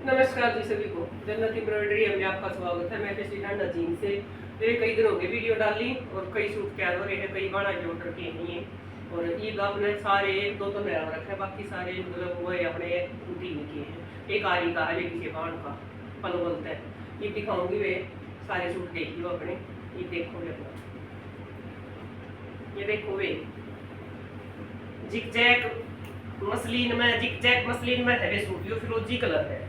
नमस्कार जी सभी को। जन्नत एम्ब्रॉयडरी में आपका स्वागत है। मैं पिछली ठंडा जीन से कई दिन हो गए वीडियो डाली और कई सूट तैयार हो रहे हैं, कई बाड़ा के ऑर्डर किए नहीं है और ईद आपने सारे एक दो तो नया रखा है, बाकी सारे मतलब वो अपने तीन किए हैं। एक आरी का है, एक बाण का पल बोलता है। ये दिखाऊंगी वे सारे सूट देखिए अपने। ये देखो वे अपना, ये देखो वे जिग जैक मसलिन में है वे सूट। ये फिरोजी कलर है,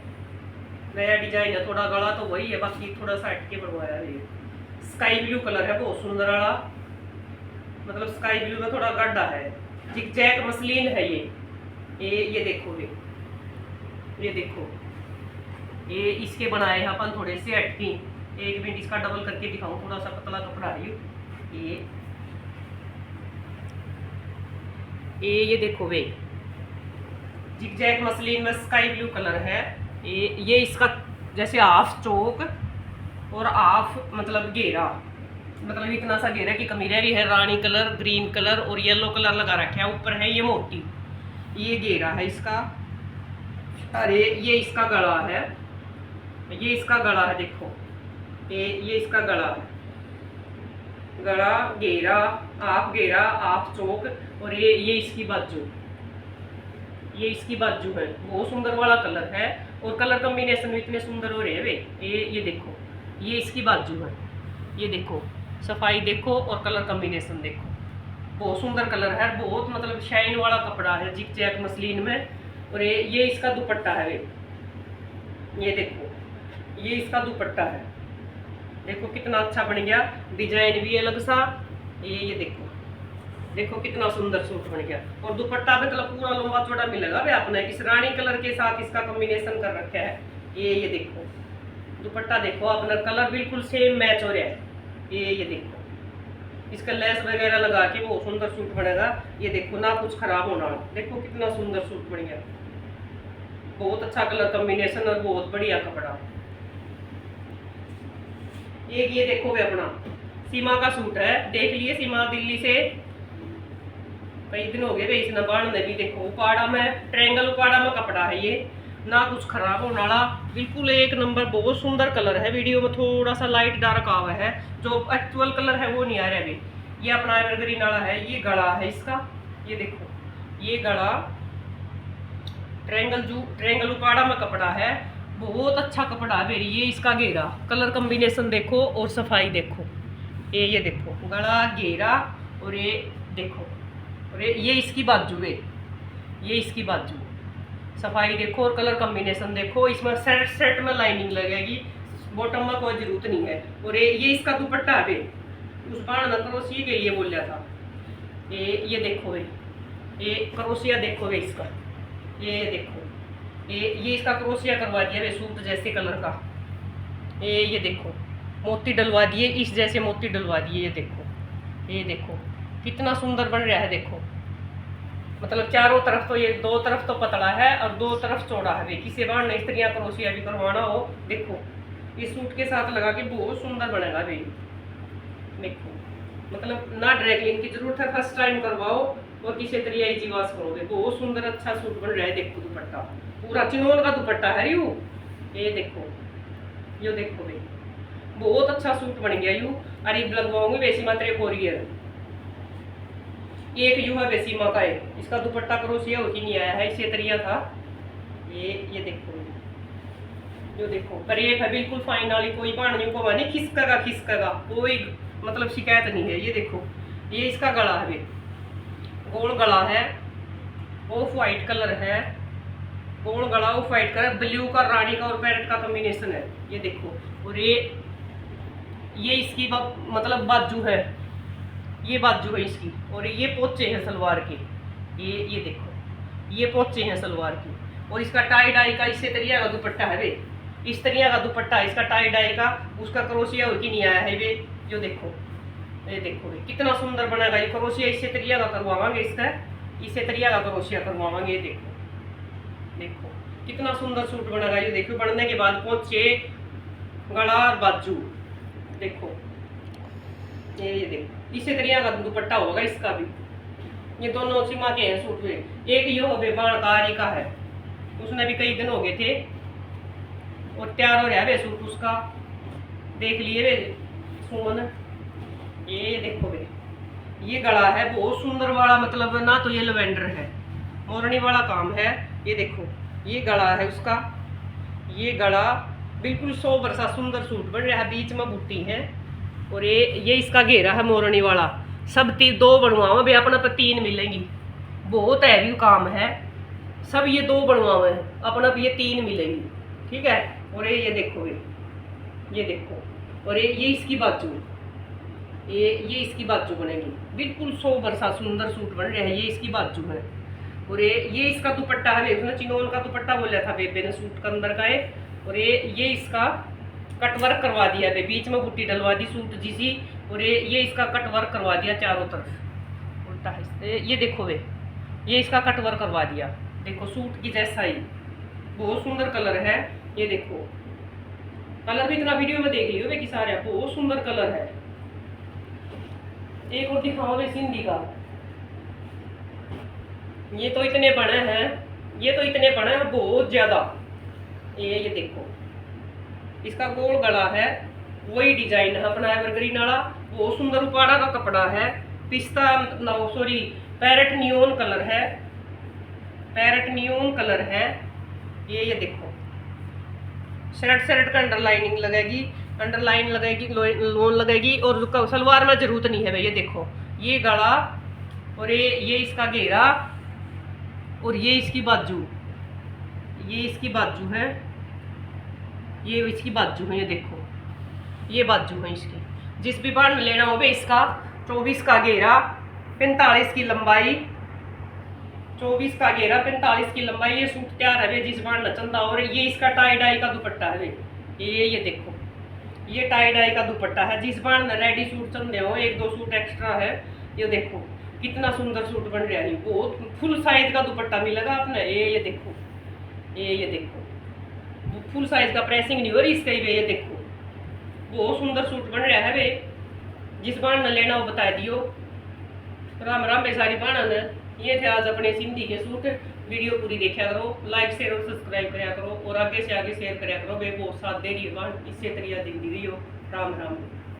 नया डिजाइन है। थोड़ा गला तो वही है, बाकी थोड़ा सा हटके बनवाया है। स्काई ब्लू कलर है, बहुत सुंदर वाला, मतलब स्काई ब्लू में थोड़ा गड्ढा है। जिगजैग मसलिन है ये देखो ये देखो ये इसके बनाए हैं अपन थोड़े से हटके। एक मिनट इसका डबल करके दिखाऊं, थोड़ा सा पतला कपड़ा है ये देखो वे जिगजैग मसलिन में स्काई ब्लू कलर है। ये इसका जैसे हाफ चौक और हाफ मतलब घेरा, मतलब इतना सा घेरा की कमी रह रही है। रानी कलर, ग्रीन कलर और येलो कलर लगा रखा है। ऊपर है ये मोटी, ये घेरा है इसका। अरे ये इसका गला है, ये इसका गला है। देखो ये इसका गला है, गला घेरा, हाफ चौक और ये इसकी बाजू, ये इसकी बाजू है। बहुत सुंदर वाला कलर है और कलर कॉम्बिनेशन भी इतने सुंदर हो रहे हैं वे। ये देखो ये इसकी बाजू है। ये देखो सफाई देखो और कलर कॉम्बिनेशन देखो, बहुत सुंदर कलर है। बहुत मतलब शाइन वाला कपड़ा है जिगजैग मसलिन में। और ये इसका दुपट्टा है वे। ये देखो ये इसका दुपट्टा है, देखो कितना अच्छा बन गया। डिजाइन भी अलग सा। ये देखो देखो कितना सुंदर सूट बन गया। और दुपट्टा मतलब पूरा लंबा चौड़ा मिलेगा वे आपने। इस रानी कलर के साथ इसका कॉम्बिनेशन कर रखा है। ये देखो दुपट्टा देखो अपना, कलर बिल्कुल सेम मैच हो रहा है। ये देखो इसका लेस वगैरह लगा के बहुत सुंदर सूट बनेगा। ये देखो ना कुछ खराब होना। देखो कितना सुंदर सूट बन गया, बहुत अच्छा कलर कॉम्बिनेशन और बहुत बढ़िया कपड़ा। एक ये देखो वे अपना सीमा का सूट है, देख लिए सीमा दिल्ली से कई दिन हो गए इस नबाण ने भी। देखो उपाड़ा में, ट्रायंगल उपाड़ा में कपड़ा है ये, ना कुछ खराब होने वाला, बिल्कुल एक नंबर। बहुत सुंदर कलर है, वीडियो में थोड़ा सा लाइट डार्क आवा है, जो एक्चुअल कलर है वो नहीं आ रहा अभी। ये अपना एवरग्रीन वाला है। ये गला है इसका, ये देखो ये गला ट्रायंगल उपाड़ा में कपड़ा है। बहुत अच्छा कपड़ा है मेरी। ये इसका घेरा, कलर कॉम्बिनेशन देखो और सफाई देखो। ये देखो गला, घेरा और ये देखो, और ये इसकी बाजू है। ये इसकी बाजू, सफाई देखो और कलर कॉम्बिनेशन देखो। इसमें सेट में लाइनिंग लगेगी, बॉटम में कोई जरूरत नहीं है। और ये इसका दुपट्टा है वे, उस बाण ने करोसिया के लिए बोल था। ये देखो वे, ये करोसिया देखो वे इसका। ये देखो ये इसका क्रोशिया करवा दिया वे सूट जैसे कलर का। ये देखो मोती डलवा दिए, इस जैसे मोती डलवा दिए। ये देखो कितना सुंदर बन रहा है। देखो मतलब चारों तरफ तो, ये दो तरफ तो पतला है और दो तरफ चौड़ा है वे। किसी बार नई स्त्रियाँ क्रोशिया भी करवाना हो, देखो ये सूट के साथ लगा के बहुत सुंदर बनेगा वे। देखो मतलब ना ड्रैगलिंग की जरूरत है, फर्स्ट टाइम करवाओ और किसी तरीके की जीवास करोगे। बहुत सुंदर अच्छा सूट बन रहा है। देखो दुपट्टा पूरा चिनोन का दुपट्टा है यू। ये देखो भाई बहुत अच्छा सूट बन गया यू। अरे लगवाऊंगी वैसी मात्र कोरियर। एक यू है वैसी माँ का है, इसका दुपट्टा क्रोशिया हो कि नहीं आया है, इसे तरिया था। ये देखो जो देखो करेप है बिल्कुल फाइन वाली, कोई बाणियों को मानी खिसकेगा कोई मतलब शिकायत नहीं है। ये देखो ये इसका गला है, गोल गला है, ऑफ वाइट कलर है। गोल गला ऑफ वाइट कलर, ब्लू का, रानी का और पैरेट का कॉम्बिनेशन है। ये देखो और ये इसकी मतलब बाजू है, ये बाजू है इसकी। और ये पोचे हैं सलवार के। ये देखो ये पोचे हैं सलवार के। और इसका टाई डाई का इससे तरिया का दुपट्टा है वे, इस तरिया का दुपट्टा है इसका, टाई डाई का। उसका क्रोशिया हो कि नहीं आया है वे। जो देखो ये देखो वे कितना सुंदर बनेगा। ये क्रोशिया इससे तरिया का करवावांगे, इसका इससे तरिया का क्रोशिया करवावांगे। ये देखो कितना सुंदर सूट बनेगा। ये देखो बनने के बाद पोचे, गला और बाजू देखो। ये देखो इसी तरिया का दुपट्टा होगा इसका भी। ये दोनों सीमा के हैं सूट में। एक ये हो बाणकारी का है, उसमें भी कई दिन हो गए थे। और तैयार हो रहा है वे सूट उसका, देख लिए वे सोन। ये देखो वे, ये गला है बहुत सुंदर वाला, मतलब ना तो ये लवेंडर है, मोरनी वाला काम है। ये देखो ये गला है उसका, ये गला बिल्कुल 100 सा सुंदर सूट बन रहा है, बीच में बूटी है। और ये इसका घेरा है मोरनी वाला। सब 2 बनवाओ भी, अपना पर 3 मिलेंगी, बहुत हैवी काम है। सब ये 2 बनवाओ है, अपना पर ये 3 मिलेंगी, ठीक है। और ये देखो ये देखो, और ये इसकी बाजू, ये इसकी बाजू बनेगी, बिल्कुल 100 सा सुंदर सूट बन रहा है। ये इसकी बाजू है। और ये इसका दुपट्टा है, उसने चिनोन का दुपट्टा बोला था बेबे ने सूट का अंदर का है। और ये इसका कट वर्क करवा दिया है, बीच में बूटी डलवा दी सूट जिसी। और ये इसका कट वर्क करवा दिया चारों तरफ उल्टा है। ये देखो वे, ये इसका कट वर्क करवा दिया, देखो सूट की जैसा ही, बहुत सुंदर कलर है। ये देखो कलर भी इतना वीडियो में देख लियो वे कि सारे बहुत सुंदर कलर है। एक और दिखाओ वे सिंधी का, ये तो इतने बड़े हैं, ये तो इतने बड़े हैं बहुत ज्यादा। ये देखो इसका गोल गला है, वही डिजाइन है अपना एवरग्रीन वाला, बहुत सुंदर उपाड़ा का कपड़ा है। पिस्ता सॉरी पैरेट नियोन कलर है, पैरेट नियोन कलर है। ये देखो शर्ट का अंडरलाइनिंग लगेगी, अंडरलाइन लगेगी, लोन लगेगी। और सलवार में जरूरत नहीं है भैया। देखो ये गला, और ये इसका घेरा, और ये इसकी बाजू, ये इसकी बाजू है, ये इसकी बाजू है। ये देखो ये बाजू है इसकी। जिस भी बार लेना हो इसका 24 का घेरा, 45 की लंबाई, 24 का घेरा 45 की लंबाई। ये सूट तैयार है जिस बार नचंदा। और ये इसका टाई डाई का दुपट्टा है। ये देखो ये टाई डाई का दुपट्टा है, जिस बार रेडी सूट चंदे हो 1-2 सूट एक्स्ट्रा है। ये देखो कितना सुंदर सूट बन रहा है, बहुत फुल साइज का दुपट्टा मिलेगा आपने। ये देखो ये देखो फुल साइज का प्रेसिंग नहीं हो रही इसका। ये देखो बहुत सुंदर सूट बन रहा है वे, जिस बार न लेना हो बता दियो। राम राम बेसारी बाणा ने। ये थे आज अपने सिंधी के सूट। वीडियो पूरी देखा करो, लाइक शेयर और सब्सक्राइब करा करो, और आगे से आगे शेयर करा करो। वे बहुत साथ दे रही है, इससे तरिया दी रही हो। राम राम।